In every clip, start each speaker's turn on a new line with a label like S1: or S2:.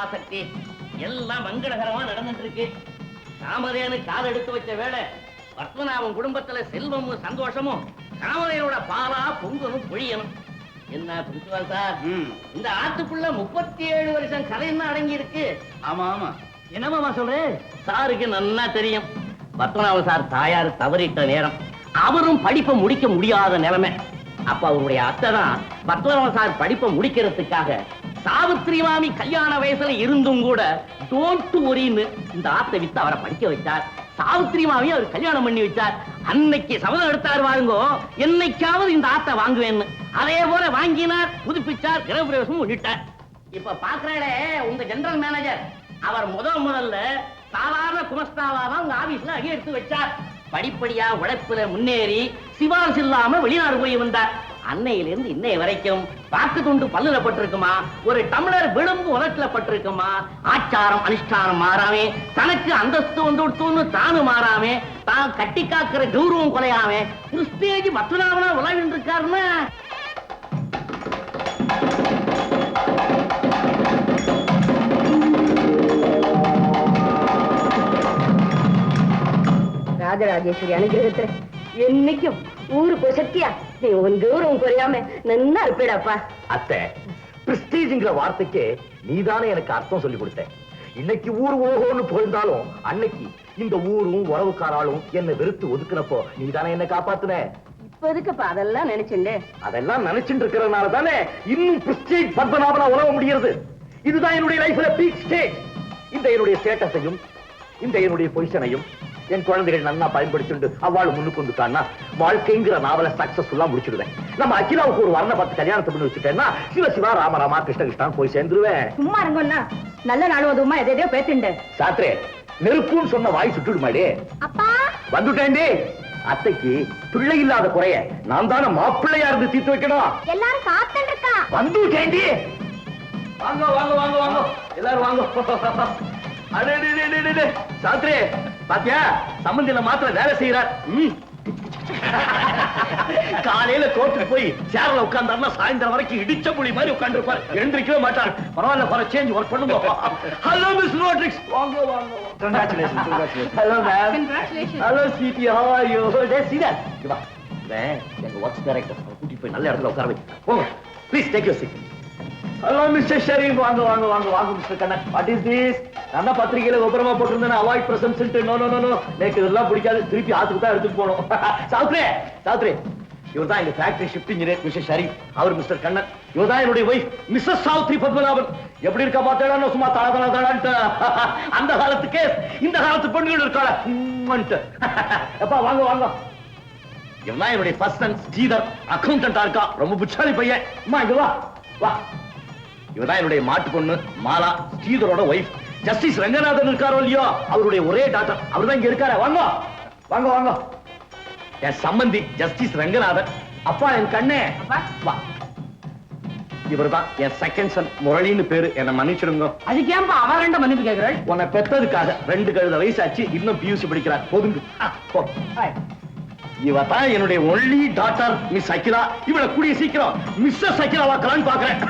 S1: பராசக்தி எல்லாம் மங்களகரமா நடந்துட்டு இருக்கு. காமதேனு கால் எடுத்து வச்ச வேலை பத்மநாபன் குடும்பத்துல செல்வமும் சந்தோஷமும் காமதேனோட பாலா பொங்கலும் பொழியணும். என்ன பிரின்சிபால் சார், இந்த ஆத்துக்குள்ள 37 வருஷம் கதை என்ன அடங்கி இருக்கு?
S2: ஆமா ஆமா.
S1: என்னமாமா சொல்றேன்? சாருக்கு நல்லா தெரியும். பத்மநாபன் சார் தாயார் தவறிட்ட நேரம், அவரும் படிப்பை முடிக்க முடியாத நிலைமை. அப்ப அவருடைய அத்தை தான் பத்மநாபன் சார் படிப்பை முடிக்கிறதுக்காக சாவித்திரி மாமி கல்யாண வயசுல இருந்தும் கூட டோன்ட் வரின்னு இந்த ஆத்தை வித்து அவரை படிக்க வச்சார். சாவித்திரி மாமி அவர் கல்யாணம் பண்ணி வச்சார். அன்னைக்கு சபதம் எடுத்தார் வாருங்கோ, என்னைக்காவது இந்த ஆத்தை வாங்குவேன்னு. அதே போல வாங்கினார், புதுப்பிச்சார், கிரகப்பிரவேசம் பண்ணிட்டார். இப்ப பாக்குறாளே உங்க ஜெனரல் மேனேஜர், அவர் முதல்ல சாதாரண குமஸ்தாவா தான் உங்க ஆபீஸ்ல அடி எடுத்து வச்சார். படிப்படியா உழைப்புல முன்னேறி சிபாரிசு இல்லாம வெளிநாடு போய் வந்தார். அன்னையிலிருந்து இன்னைய வரைக்கும் பாக்கு துண்டு பல்லுல பட்டிருக்குமா, ஒரு டம்ளர் விளம்பு உலகத்துல பட்டிருக்குமா, ஆச்சாரம் அனுஷ்டானம் மாறாமே, தனக்கு அந்தஸ்து வந்து தானு மாறாமே, தான் கட்டி காக்கிற கௌரவம் குறையாமே கிறிஸ்தேஜ் பத்மநாபனா உலகிட்டு இருக்காருன்னா
S3: ராஜராஜேஸ்வரி அனுகிரகத்துல என்னைக்கும் ஊருக்கு சத்தியா நீ உன் கௌரவம் குறையாம நன்னா இருப்பேடாப்பா.
S2: அத்தை, பிரஸ்டீஜ்ங்கிற வார்த்தைக்கு நீதானே எனக்கு அர்த்தம் சொல்லி கொடுத்த. இன்னைக்கு ஊர் ஓஹோன்னு போயிருந்தாலும் அன்னைக்கு இந்த ஊரும் உறவுக்காராலும் என்ன வெறுத்து ஒதுக்குனப்போ நீதானே என்ன காப்பாத்துன.
S3: இப்ப எதுக்குப்பா அதெல்லாம் நினைச்சுண்டு?
S2: அதெல்லாம் நினைச்சுட்டு இருக்கிறதுனால தானே இன்னும் பிரஸ்டீஜ் பத்மநாபனா உறவ முடிகிறது. இதுதான் என்னுடைய லைஃப்ல பீக் ஸ்டேஜ். இந்த என்னுடைய ஸ்டேட்டஸையும் இந்த என்னுடைய பொசிஷனையும் என் குழந்தைகள் நல்லா பயன்படுத்திட்டு அவ்வாறு முன்னுக்கு வந்துட்டான்னா வாழ்க்கைங்கிற நாவல சக்சஸ்ஃபுல்லா முடிச்சிடுவேன். நம்ம அகிலாவுக்கு ஒரு வர்ண பார்த்து கல்யாணத்தை பண்ணி வச்சுட்டேன்னா சிவசிவா ராமராமா கிருஷ்ண கிருஷ்ணான் போய் சேர்ந்துருவேன்.
S3: சும்மா இருங்கண்ணா, நல்ல நாள் அதுமா எதையோ பேசுண்டு.
S2: சாத்ரே, நெருப்புன்னு சொன்ன வாய் சுட்டுடுமாடே.
S3: அப்பா
S2: வந்துட்டேன்டே. அத்தைக்கு பிள்ளை இல்லாத குறைய நான் தானே மாப்பிள்ளையா இருந்து தீர்த்து வைக்கணும்.
S3: எல்லாரும் காத்துட்டு இருக்கா.
S2: வந்துட்டேன்டி. வாங்க வாங்க வாங்க வாங்க எல்லாரும் வாங்க. அடே சாத்ரே, பாத்தியா சம்பந்தில மாத்திர வேலை செய்யறார். காலையில கோர்ட்டுக்கு போய் சேர்ல உட்கார்ந்தாருன்னா சாயந்தரம் வரைக்கும் இடிச்ச புலி மாதிரி உட்கார்ந்து இருப்பார். எழுந்திருக்கவே மாட்டார். பரவாயில்ல, ஃபார் சேஞ்ச் ஒர்க் பண்ணுங்க. ஹலோ மிஸ் ரோட்ரிக்ஸ், வாங்க வாங்க. Congratulation congratulation. Hello ma'am. Congratulation. Hello சிடி, ஹவ் ஆர் யூ? டே சீதா, இங்க வா. எங்க ஒர்க்ஸ் டைரக்டர் கூட்டி போய் நல்ல இடத்துல உட்கார வை. போங்க please, take your seat. Hello mister Sharif, வாங்க வாங்க வாங்க வாங்க. Mister Kannan, what is this? நான் பத்திரிகையில விபரமா போட்டிருந்தேன் avoid presents. No no no, எனக்கு இதெல்லாம் பிடிக்காது. திருப்பி ஆத்துக்கு தான் எடுத்துட்டு போகணும். சாத்ரே சாத்ரே, இவர் தான் எங்க factory shift engineer mister Sharif. அவர் மிஸ்டர் கண்ணன். இவர் தான் என்னுடைய வைஃப் மிஸ்ஸஸ் சாவித்ரி பத்மநாபன். எப்படி இருக்கா பார்த்தா சும்மா தளதள அந்த காலத்துக்கு இந்த காலத்து பெண்கள் இருக்காள. அப்பா வாங்க வாங்க. இவன் தான் என்னுடைய ஃபர்ஸ்ட் சன் ஸ்ரீதர், அக்கௌண்டன்டா இருக்கா. ரொம்ப புச்சாலி பையன். அம்மா இங்க வா வா. இவதான் என்னுடைய மாட்டு பொண்ணு மாலா, ஸ்ரீதரோட வைஃப். ஜஸ்டிஸ் ரங்கநாதன் இருக்காரோ இல்லையோ, அவருடைய ஒரே டாக்டர். அவர் தான் இங்க இருக்காரு. வாங்க வாங்க வாங்க. என் சம்பந்தி ஜஸ்டிஸ் ரங்கநாதன். அப்பா என் கண்ணே வா. இவர் தான் என் செகண்ட் சன் முரளின்னு பேரு. என்ன மன்னிச்சிடுங்க.
S3: அதுக்கு ஏன்பா அவ ரெண்ட மன்னிப்பு கேக்குறாள்?
S2: உன்னை பெத்ததுக்காக. 2 கழுத வயசாச்சு, இன்னும் பியூசி படிக்கிறார். போதுங்க. இவ தான் என்னுடைய ஒன்லி டாக்டர் மிஸ் அகிலா. இவளை கூடிய சீக்கிரம் மிஸ்ஸஸ் அகிலா வாக்கலான்னு பாக்குறேன்.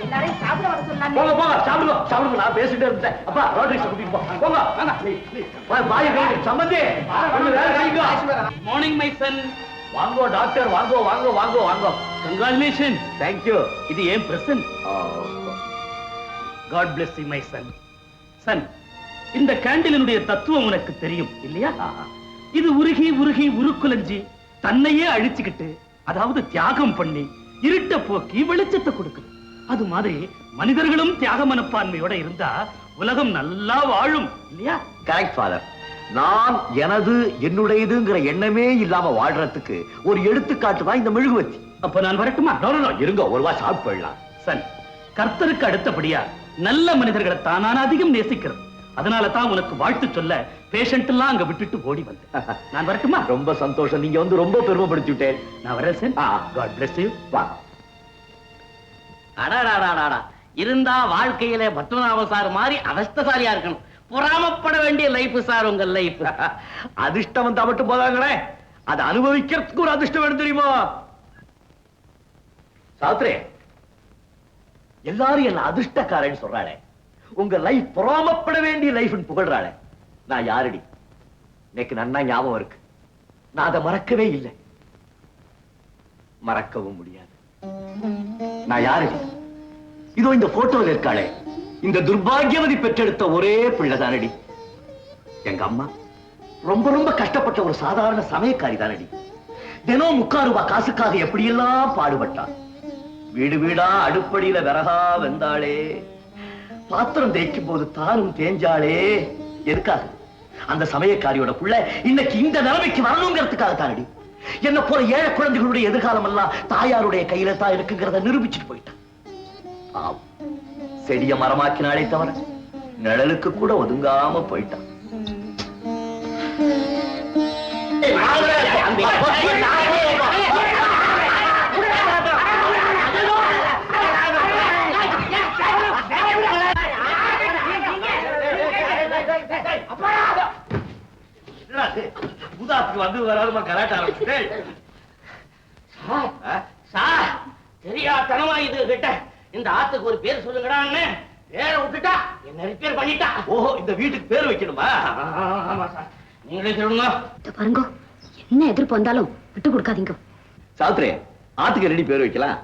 S3: எல்லாரையும் சாப்பிட வர சொன்னாங்க.
S2: போங்க போங்க, சாப்பிடுங்க சாப்பிடுங்க. நான் பேசிட்டே இருந்தேன். அப்பா ரோட்ரிக்ஸ் கூட்டிட்டு போ. போங்க வாங்க. பாய் சம்பந்தி
S1: மார்னிங் மை சன்.
S2: வாங்கோ டாக்டர், வாங்கோ வாங்கோ வாங்கோ வாங்கோ.
S1: கங்க்ராச்சுலேஷன்.
S2: தேங்க்யூ.
S1: இது ஏன் present. God bless you my son. Son, இந்த கேண்டிலினுடைய தத்துவம் உனக்கு தெரியும் இல்லையா? இது உருகி உருகி உருக்குலைஞ்சி தன்னையே அழிச்சுக்கிட்டு, அதாவது தியாகம் பண்ணி இருட்ட போக்கி வெளிச்சத்தை கொடுக்குது. அது மாதிரி மனிதர்களும் தியாக மனப்பான்மையோட இருந்தா உலகம் நல்லா வாழும் இல்லையா?
S2: Correct father. நான் எனது என்னுடையதுங்கிற எண்ணமே இல்லாம வாழ்றதுக்கு ஒரு எடுத்துக்காட்டு தான் இந்த மெழுகுவத்தி.
S1: அப்ப நான் வரட்டுமா?
S2: இருங்க, ஒரு வா சாப்பிட்டு போயிடலாம்.
S1: சன், கர்த்தருக்கு அடுத்தபடியா நல்ல மனிதர்களை தான் நான் அதிகம் நேசிக்கிறேன். அதனால தான் உனக்கு வாழ்த்து சொல்ல பேஷண்ட் எல்லாம் அங்க விட்டுட்டு ஓடி வந்தேன். நான் வரட்டுமா?
S2: ரொம்ப சந்தோஷம். நீங்க வந்து ரொம்ப பெருமைப்படுத்தி விட்டேன்.
S1: நான் வரேன் சார். God bless you.
S2: வா.
S1: அடாடாடாடா, இருந்தா வாழ்க்கையில பத்மநாப சார் மாதிரி அவஸ்தசாலியா இருக்கணும். பொறாமப்பட வேண்டிய லைஃப் சார் உங்க லைஃப்.
S2: அதிர்ஷ்டம் வந்தா மட்டும் போதாங்களே, அதை அனுபவிக்கிறதுக்கு ஒரு அதிர்ஷ்டம் வேணும் தெரியுமா? சாத்ரே, எல்லாரும் என்ன அதிர்ஷ்டக்காரன்னு சொல்றாளே, உங்க லைஃப் பொறாமப்பட வேண்டிய லைஃப் புகழ்றாளே, நான் யாரடி? எனக்கு நன்னா ஞாபகம் இருக்கு. நான் அதை மறக்கவே இல்லை, மறக்கவும் முடியாது. நான் யாரடி? இதோ இந்த போட்டோவில் இருக்காளே, இந்த துர்பாகியவதி பெற்றெடுத்த ஒரே பிள்ளைதானடி. எங்க அம்மா ரொம்ப ரொம்ப கஷ்டப்பட்ட ஒரு சாதாரண சமயக்காரி தானடி. தினம் 3 ரூபாய் காசுக்காக எப்படியெல்லாம் பாடுபட்டாள். வீடு வீடா அடுப்படியில விறகா வெந்தாளே, பாத்திரம் தேய்க்கும் போது தானும் தேஞ்சாளே. எதுக்காக? அந்த சமயக்காரியோட புள்ள இன்னைக்கு இந்த நிலைமைக்கு வரணுங்கிறதுக்காக தானடி. என்ன போல ஏழை குழந்தைகளுடைய எதிர்காலம் எல்லாம் தாயாருடைய கையில தான் இருக்குங்கிறத நிரூபிச்சுட்டு போயிட்டான். பாவம், செடிய மரமாக்கினாலே தவிர நிழலுக்கு கூட ஒதுங்காம போயிட்டான். புதாத்துக்கு வந்து வராதுமா கராட்ட ஆரம்பிச்சுட்டேன்.
S1: தெரியாதனமா இது கிட்ட இந்த ஆத்துக்கு ஒரு பேர் சொல்லுங்கடா. பேரை விட்டுட்டா என்ன ரிப்பேர் பண்ணிட்டா.
S2: ஓஹோ, இந்த வீட்டுக்கு பேர் வைக்கணுமா?
S1: ஆமா சார், நீங்களே சொல்லுங்க.
S3: பாருங்க, என்ன எதிர்ப்பு வந்தாலும் விட்டு கொடுக்காதீங்க.
S2: சாவித்ரி, ஆத்துக்கு ரெடி பேர் வைக்கலாம்.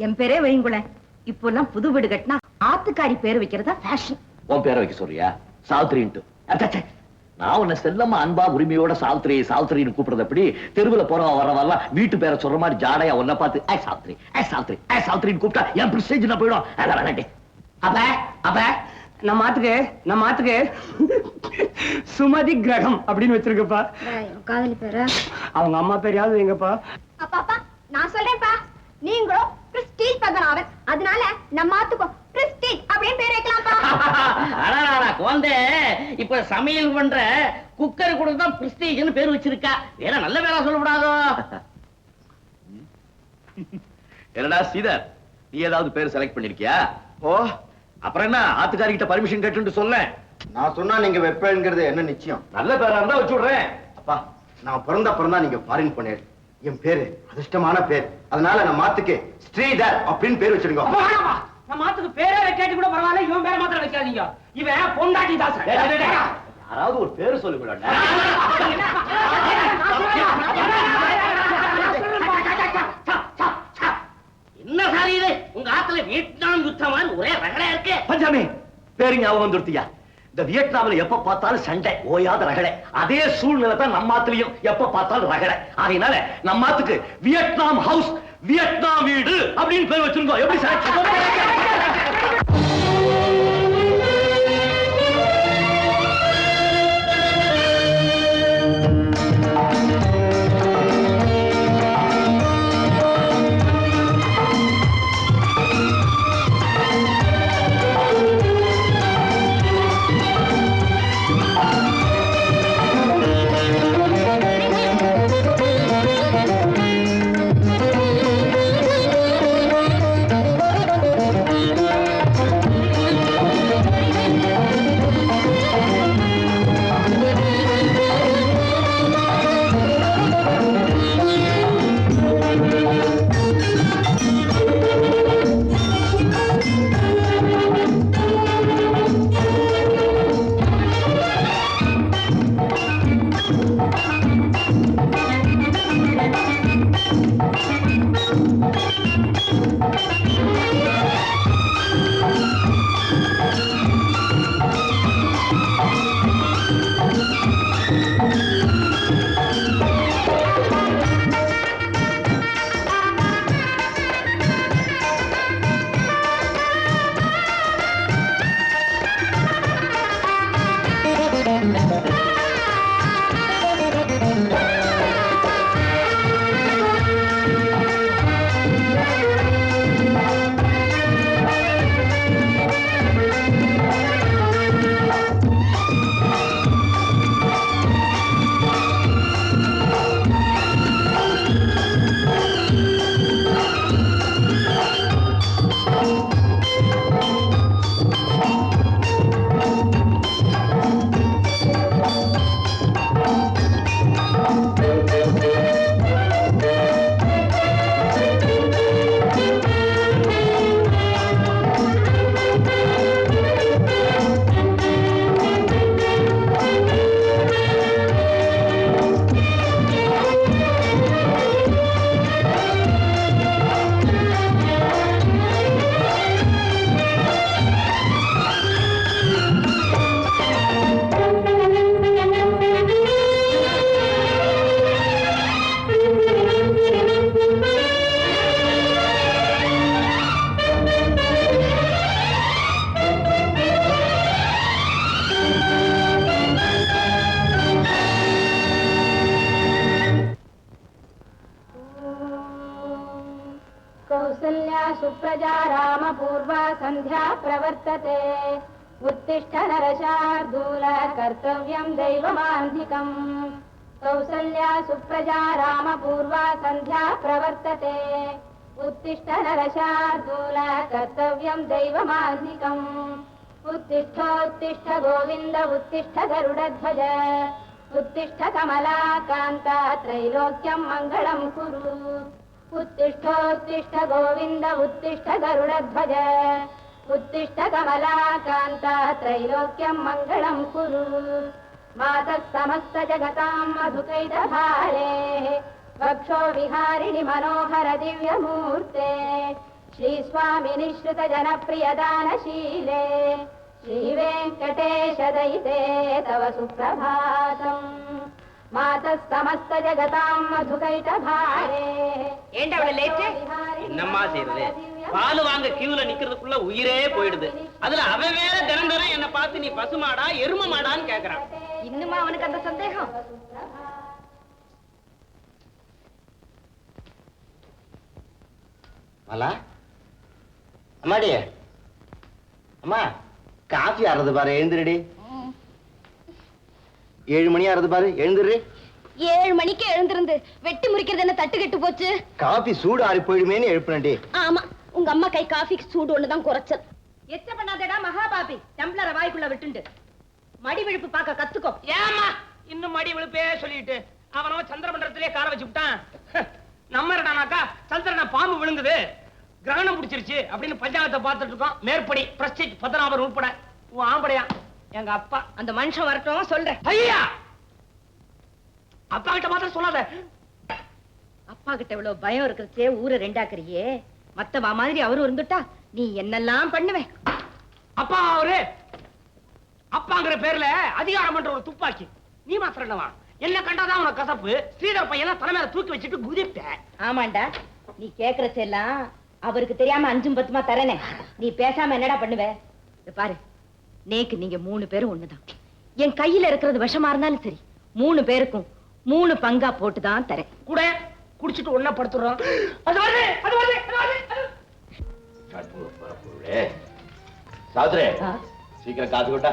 S3: என் பேரே வைங்குளேன். இப்போ எல்லாம் புது வீடு கட்டினா ஆத்துக்காரி பேர் வைக்கிறதா ஃபேஷன்.
S2: உன் பேரை வைக்க சொல்றியா? சாவித்ரின்ட்டு. அச்சச்சே, நான் உன்னை செல்லம்மா அன்பா உரிமையோட சாவித்ரி சாவித்ரின்னு கூப்பிடுறது எப்படி? தெருவுல போறவா வரவெல்லாம் வீட்டு பேரை சொல்ற மாதிரி ஜாடையா உன்னை பார்த்து ஐ சாவித்ரி ஐ சாவித்ரி ஐ சாவித்ரின்னு கூப்பிட்டா என் பிரஸ்டேஜ் நான் போயிடும். அதான் வேணாண்டே.
S4: அப்ப நம்ம ஆத்துக்கு சுமதி கிரகம் அப்படின்னு வச்சிருக்கப்பா.
S3: காதலி பேரு
S4: அவங்க அம்மா பேர் யாவது எங்கப்பா?
S5: அப்பா நான் சொல்றேன்ப்பா, நீங்களும் பிரஸ்டீஜ் பகனாவன், அதனால நம்ம ஆத்துக்கும் பிரஸ்டீஜ் அப்படியே பேர் வைக்கலாம்ப்பா.
S1: குழந்தை இப்ப சமையல் பண்ற குக்கர் கூட தான் பிரஸ்டீஜ்னு பேர் வச்சிருக்கா. வேற நல்ல பேரா சொல்லக்கூடாதோ?
S2: என்னடா ஸ்ரீதர், நீ ஏதாவது பேர் செலக்ட் பண்ணிருக்கியா? ஓ, அப்புறம் என்ன ஆத்துக்காரி கிட்ட பர்மிஷன் கேட்டு சொல்ல.
S6: நான் சொன்னா நீங்க வெப்பேங்கிறது என்ன நிச்சயம்?
S2: நல்ல பேரா இருந்தா வச்சு விடுறேன்.
S6: அப்பா, நான் பிறந்தா நீங்க ஃபாரின் போனேன். என் பேரு அதிர்ஷ்டமான பேர், அதனால நான் மாத்துக்கு ஸ்ரீதர் அப்படின்னு பேர் வச்சிருக்கோம்.
S4: நம்ம ஆத்துக்கு பேரே கேட்டு கூட பரவாயில்ல, இவன் பேரை மாத்திரம் வைக்காதீங்க. இவன் பொண்டாட்டி தாசன்.
S2: யாராவது ஒரு பேரு சொல்லுங்க.
S1: என்ன சாரி இது? உங்க ஆத்துல வியட்நாம் யுத்தம் ஒரே ரகலையா இருக்கு.
S2: பஞ்சாமி, பேரு ஞாபகம் வந்துருத்தியா? இந்த வியட்நாம்ல எப்ப பார்த்தாலும் சண்டை, ஓயாத ரகலை. அதே சூழ்நிலை தான் நம்ம ஆத்துலயும் எப்ப பார்த்தாலும் ரகலை. ஆகையினால நம்ம ஆத்துக்கு வியட்நாம் ஹவுஸ், வியட்நாம் வீடு அப்படின்னு பேர் வச்சிருக்கோம். எப்படி சார்?
S3: सुप्रजा रामपूर्वा सन्ध्या प्रवर्तते उत्तिष्ठ नरशार्दूल कर्तव्यं दैवमान्धिकम् कौसल्या सुप्रजा रामपूर्वा सन्ध्या प्रवर्तते उत्तिष्ठ नरशार्दूल कर्तव्यं दैवमान्धिकम् उत्तिष्ठोत्तिष्ठ गोविन्द उत्तिष्ठ गरुडध्वज उत्तिष्ठ कमलाकान्ता त्रैलोक्यं मङ्गलं कुरु उत्तिष्ठोत्तिष्ठ गोविन्द उत्तिष्ठ गरुडध्वज उत्तिष्ठ कमलाकान्ता त्रैलोक्यं मङ्गलं कुरु मातः समस्त जगतां मधुकैटभारे वक्षो विहारिणि मनोहर दिव्यमूर्ते श्रीस्वामिनि श्रुत जनप्रियदानशीले श्रीवेङ्कटेश दयिते तव सुप्रभातम् मातः समस्त जगतां मधुकैटभारे
S4: ஏண்டா அவளை லேட்டு? என்னம்மா செய்யறது? பால் வாங்க கியூல நிக்கிறதுக்குள்ள உயிரே போயிடுது. அதுல அவன் வேற தினம் தினம் என்ன பார்த்து நீ பசுமாடா எரும மாடான்னு கேக்குறான்.
S3: இன்னுமா அவனுக்கு அந்த சந்தேகம்?
S6: மாலா அம்மாடி அம்மா காஃபி ஆறது பாரு எழுந்துருடி 7 மணி ஆறது பாரு எழுந்துரு
S3: 7 மணிக்கு எழுந்திருந்து வெட்டி முறிக்கிறது என்ன தட்டு கெட்டு போச்சு?
S6: காஃபி சூடு ஆறி போயிடுமேன்னு எழுப்பினே.
S3: ஆமா உங்க அம்மா கை காஃபிக்கு சூடு ஒண்ணுதான் குறைச்சல். எச்ச பண்ணாதடா மகாபாபி, டம்ளரை வாய்க்குள்ள விட்டுண்டு மடி விழுப்பு பார்க்க கத்துக்கோ.
S4: ஏமா இன்னும் மடி விழுப்பே சொல்லிட்டு அவனோ சந்திரமண்டலத்திலே கார வச்சு விட்டான். நம்ம என்னடானாக்கா சந்திரன பாம்பு விழுங்குது கிரகணம் பிடிச்சிருச்சு அப்படின்னு பஞ்சாங்கத்தை பார்த்துட்டு இருக்கோம். மேற்படி பிரஸ்டீஜ் பத்மநாபன் உட்பட உன் ஆம்படையா எங்க அப்பா.
S3: அந்த மனுஷன் வரட்டும் சொல்றேன்.
S4: ஐயா அப்பா கிட்ட மாத்திரம் சொல்லாத.
S3: அப்பா கிட்ட இவ்வளவு பயம் இருக்கிறச்சே ஊரை ரெண்டாக்குறியே, மத்தவா மாதிரி அவரும் இருந்துட்டா நீ என்னெல்லாம் பண்ணுவேன்.
S4: அப்பா அவரு அப்பாங்கிற பேர்ல அதிகாரம் பண்ற ஒரு துப்பாக்கி. நீ மாத்திரம் என்னவா என்ன கண்டாதான் உனக்கு கசப்பு. ஸ்ரீதர் பையெல்லாம் தலைமையில தூக்கி வச்சுட்டு குதிப்ப.
S3: ஆமாண்டா, நீ கேக்குறச்செல்லாம் அவருக்கு தெரியாம 5 10 தரனே. நீ பேசாம என்னடா பண்ணுவ? பாரு, நேக்கு நீங்க 3 பேரும் ஒண்ணுதான். என் கையில இருக்கிறது விஷமா இருந்தாலும் சரி 3 பேருக்கும் 3 பங்கா போட்டுதான் தரேன்.
S4: கூட குடிச்சிட்டு ஒண்ணா படுத்துறோம். அது வருது அது வருது அது வருது.
S2: சாவித்ரி சீக்கிரம் காசு விட்டா.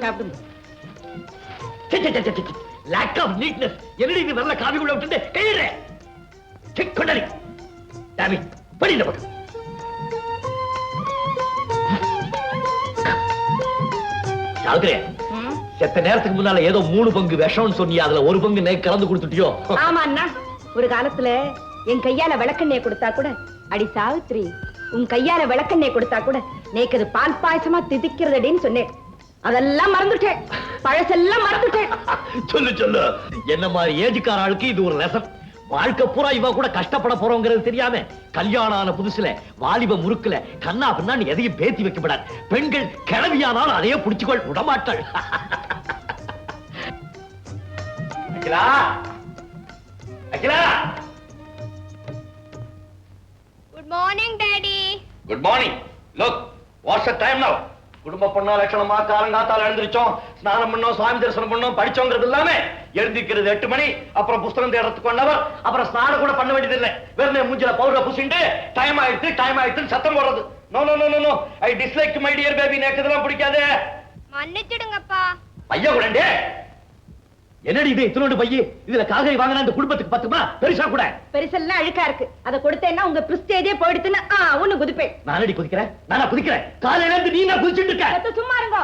S3: சாப்பிடுங்க.
S2: Lack of neatness. என்னடி இது நல்ல காவிக்குள்ள விட்டு கையில செக் கொண்டடி டாமி படி இந்த பக்கம். சாவித்ரி செத்த நேரத்துக்கு முன்னால ஏதோ 3 பங்கு விஷம்னு சொன்னியா, அதுல 1 பங்கு நெய் கலந்து கொடுத்துட்டியோ?
S3: ஆமா அண்ணா, ஒரு காலத்துல என் கையால விளக்கெண்ணெய் கொடுத்தா கூட, அடி சாவித்ரி உன் கையால விளக்கெண்ணெய் கொடுத்தா கூட நேக்கு அது பால் பாயசமா திதிக்கிறதுன்னு சொன்னேன். அதெல்லாம் மறந்துட்டேன், பழசெல்லாம் மறந்துட்டேன்.
S2: சொல்லு சொல்லு. என்ன மாதிரி ஏஜுக்கார ஆளுக்கு இது ஒரு லெசன். வாழ்க்கை பூரா இவ கூட கஷ்டப்பட போறோங்கிறது தெரியாம கல்யாணம் ஆன புதுசுல வாலிப முறுக்குல கண்ணா பின்னான்னு எதையும் பேத்தி வைக்கப்படாது. பெண்கள் கிளவியானால் அதையே புடிச்சுக்கொள் விடமாட்டாள். Akila Akila.
S5: Good morning daddy.
S2: Good morning. Look what's the time now? குடும்ப பொண்ணா லட்சணமா காலங்காத்தால எழுந்திருச்சோம், ஸ்நானம் பண்ணோம், சுவாமி தரிசனம் பண்ணோம், படிச்சோங்கிறது இல்லாம எழுந்திருக்கிறது 8 மணி, அப்புறம் புஸ்தகம் தேடுறதுக்கு 1 hour, அப்புறம் ஸ்நானம் கூட பண்ண வேண்டியது இல்லை. வெறும் மூஞ்சில பவுடர் பூசிட்டு டைம் ஆயிடுச்சு சத்தம் போடுறது. No no no no, I dislike my dear baby. எனக்கு இதெல்லாம் பிடிக்காது.
S5: மன்னிச்சிடுங்கப்பா.
S2: பையா கூடண்டே என்னடி இது இத்தனோண்டு பைய? இதுல காகை வாங்கினா இந்த குடும்பத்துக்கு பத்துமா? பெருசா கூட
S3: பெருசெல்லாம் அழுக்கா இருக்கு. அதை கொடுத்தேன்னா உங்க பிரிஸ்டேஜே போயிடுத்துன்னு ஒண்ணு குதிப்பேன்.
S2: நானடி குதிக்கிறேன், நானா குதிக்கிறேன்? காலையில இருந்து நீ நான் குதிச்சுட்டு இருக்க.
S3: சும்மா இருங்க.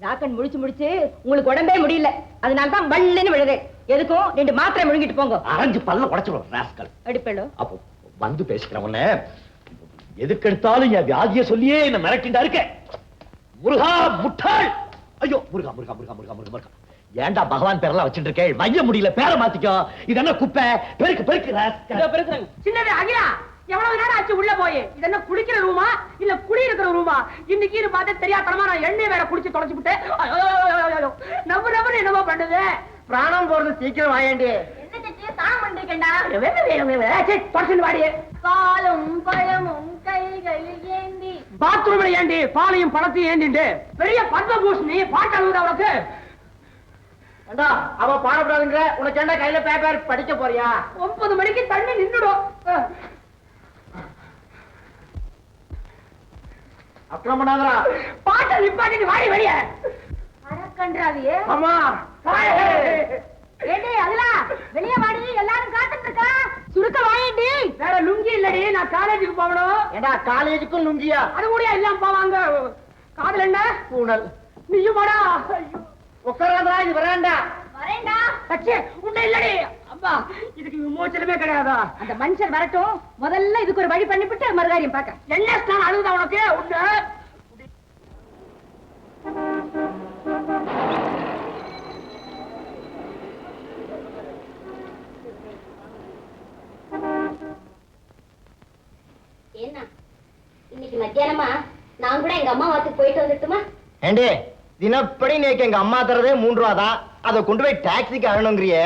S3: ராக்கன் முடிச்சு உங்களுக்கு உடம்பே முடியல, அதனாலதான் வள்ளுன்னு விழுதேன். எதுக்கும் 2 மாத்திரை முழுங்கிட்டு போங்க.
S2: அரைஞ்சு பல்ல உடைச்சிடும் ராஸ்கல்.
S3: எடுப்பேளோ
S2: அப்போ வந்து பேசிக்கிறேன் உன்ன. எதுக்கு எடுத்தாலும் என் வியாதியை சொல்லியே என்ன மிரட்டிண்டா இருக்க. முருகா முட்டாள். ஐயோ முருகா முருகா முருகா முருகா முருகா முருகா. ஏண்டா பகவான் பேரெல்லாம் வச்சுட்டு இருக்கேன்? மைய முடியல, பேரை மாத்திக்கோ. இது என்ன குப்பை? பெருக்கு பெருக்கு ராஸ்கல்.
S4: சின்னது அகிலா, எவ்வளவு நேரம் ஆச்சு உள்ள போய்? இது என்ன குளிக்கிற ரூமா இல்ல குடி இருக்கிற ரூமா? இன்னைக்கு பார்த்தா தெரியாதனமா நான் எண்ணெய் வேற குடிச்சு தொலைச்சு விட்டு நம்பு என்னமோ பண்ணுது. பிராணம் போறது சீக்கிரம் வாயண்டி.
S3: என்ன தானம் பண்ணிருக்கேன்டா.
S4: தொடச்சு வாடியே.
S5: பாலும் பழமும் கைகளில் ஏந்தி.
S4: பாத்ரூம்ல ஏண்டி பாலையும் பழத்தையும் ஏண்டிட்டு பெரிய பத்மபூஷணி பாட்டு அழுகுது அவளுக்கு.
S1: அவ பாடப்படாதுங்கிற உனக்கு என்ன கையில பேப்பர் படிக்க போறியா?
S4: 9 மணிக்கு தண்ணி நின்றுடும்.
S1: அப்புறம் பண்ணாதரா
S4: பாட்டை நிப்பாட்டிட்டு வாடி வெளிய.
S5: அடக்கன்றாவியே.
S4: ஆமா
S5: ஏண்டி அதுல வெளிய வாடி, எல்லாரும் காத்துட்டு இருக்கா. சுருக்க வாயேண்டி.
S4: வேற லுங்கி இல்லடி, நான் காலேஜுக்கு போகணும்.
S1: ஏண்டா காலேஜுக்கும் லுங்கியா?
S4: அது கூட எல்லாம் போவாங்க. காதல் என்ன
S1: பூனல்
S4: நீயும் வாடா.
S1: உட்காராதரா, இது வராண்டா.
S5: வரேன்டா.
S4: கட்சி உன்ன இல்லடி. அம்மா இதுக்கு விமோச்சனமே கிடையாதா?
S3: அந்த மனுஷன் வரட்டும், முதல்ல இதுக்கு ஒரு வழி பண்ணிவிட்டு மறுகாரியம் பார்க்க.
S4: என்ன ஸ்டான் அழுகுதா உனக்கு? உன்ன
S5: என்ன இன்னைக்கு மத்தியானமா நான் கூட எங்க அம்மா வாத்துக்கு போயிட்டு வந்துட்டுமா?
S6: ஏண்டி தினப்படி நேக்கு எங்க அம்மா தரதே 3 ரூபா தான், அதை கொண்டு போய் டாக்ஸிக்கு அழணுங்கிறியே,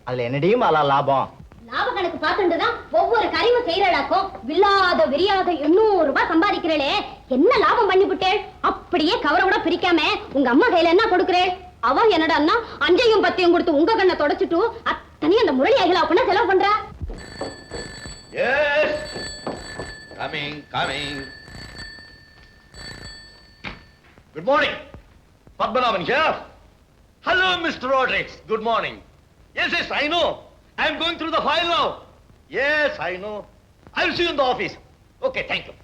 S6: அதுல என்னடியும் லாபம்?
S5: லாப கணக்கு பார்த்துட்டு தான் ஒவ்வொரு கறியும் செய்யறாக்கும். வில்லாத விரியாத 800 ரூபாய் சம்பாதிக்கிறே. என்ன லாபம் பண்ணிவிட்டேன்? அப்படியே கவரோட பிரிக்காம உங்க அம்மா கையில என்ன கொடுக்கிறேன்? அவ என்னடா 5யும் 10யும் கொடுத்து உங்க கண்ணை தொடச்சிட்டு அத்தனையும் அந்த முரளி அகிலா பண்ண செலவு பண்றா.
S2: Yes. Coming. Good morning. Padmanabhan here. Hello, Mr. Rodrigues. Good morning. Yes, I know. I am going through the file now. Yes, I know. I will see you in the office. Okay, thank you.